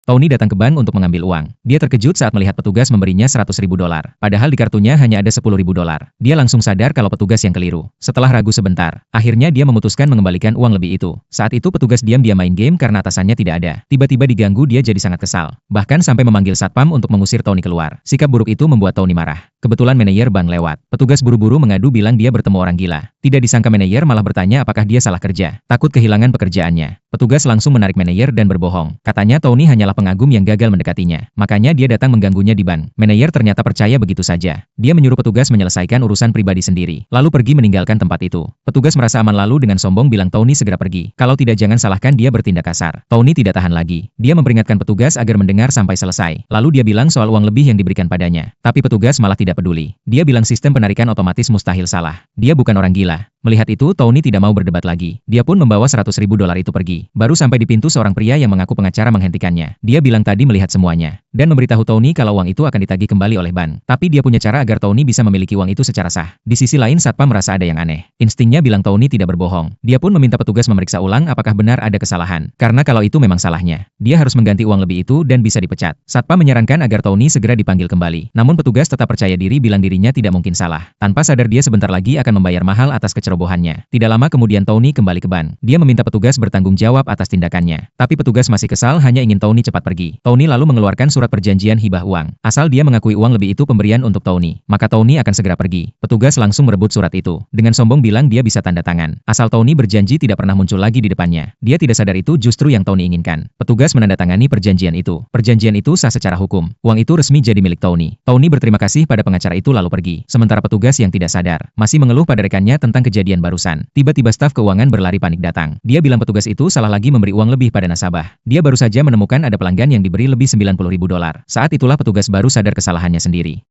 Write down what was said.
Tony datang ke bank untuk mengambil uang. Dia terkejut saat melihat petugas memberinya $100.000. Padahal di kartunya hanya ada $10.000. Dia langsung sadar kalau petugas yang keliru. Setelah ragu sebentar, akhirnya dia memutuskan mengembalikan uang lebih itu. Saat itu petugas diam-diam main game karena atasannya tidak ada. Tiba-tiba diganggu, dia jadi sangat kesal. Bahkan sampai memanggil satpam untuk mengusir Tony keluar. Sikap buruk itu membuat Tony marah. Kebetulan manajer bank lewat. Petugas buru-buru mengadu bilang dia bertemu orang gila. Tidak disangka manajer malah bertanya apakah dia salah kerja. Takut kehilangan pekerjaannya. Petugas langsung menarik manajer dan berbohong. Katanya Tony hanyalah pengagum yang gagal mendekatinya. Makanya dia datang mengganggunya di bank. Manajer ternyata percaya begitu saja. Dia menyuruh petugas menyelesaikan urusan pribadi sendiri. Lalu pergi meninggalkan tempat itu. Petugas merasa aman lalu dengan sombong bilang Tony segera pergi. Kalau tidak jangan salahkan dia bertindak kasar. Tony tidak tahan lagi. Dia memperingatkan petugas agar mendengar sampai selesai. Lalu dia bilang soal uang lebih yang diberikan padanya. Tapi petugas malah tidak peduli. Dia bilang sistem penarikan otomatis mustahil salah. Dia bukan orang gila. Melihat itu, Tony tidak mau berdebat lagi. Dia pun membawa $100.000 itu pergi. Baru sampai di pintu seorang pria yang mengaku pengacara menghentikannya. Dia bilang tadi melihat semuanya. Dan memberitahu Tony kalau uang itu akan ditagih kembali oleh bank. Tapi dia punya cara agar Tony bisa memiliki uang itu secara sah. Di sisi lain, satpam merasa ada yang aneh. Instingnya bilang Tony tidak berbohong. Dia pun meminta petugas memeriksa ulang apakah benar ada kesalahan. Karena kalau itu memang salahnya, dia harus mengganti uang lebih itu dan bisa dipecat. Satpam menyarankan agar Tony segera dipanggil kembali. Namun petugas tetap percaya diri bilang dirinya tidak mungkin salah. Tanpa sadar dia sebentar lagi akan membayar mahal atas kecerobohannya. Tidak lama kemudian Tony kembali ke bank. Dia meminta petugas bertanggung jawab atas tindakannya. Tapi petugas masih kesal hanya ingin Tony cepat pergi. Tony lalu mengeluarkan surat perjanjian hibah uang. Asal dia mengakui uang lebih itu pemberian untuk Tony, maka Tony akan segera pergi. Petugas langsung merebut surat itu. Dengan sombong bilang dia bisa tanda tangan. Asal Tony berjanji tidak pernah muncul lagi di depannya. Dia tidak sadar itu justru yang Tony inginkan. Petugas menandatangani perjanjian itu. Perjanjian itu sah secara hukum. Uang itu resmi jadi milik Tony. Tony berterima kasih pada pengacara itu lalu pergi. Sementara petugas yang tidak sadar masih mengeluh pada rekannya tentang kejadian barusan. Tiba-tiba staf keuangan berlari panik datang. Dia bilang petugas itu salah lagi memberi uang lebih pada nasabah. Dia baru saja menemukan ada pelanggan yang diberi lebih $90.000. Saat itulah petugas baru sadar kesalahannya sendiri.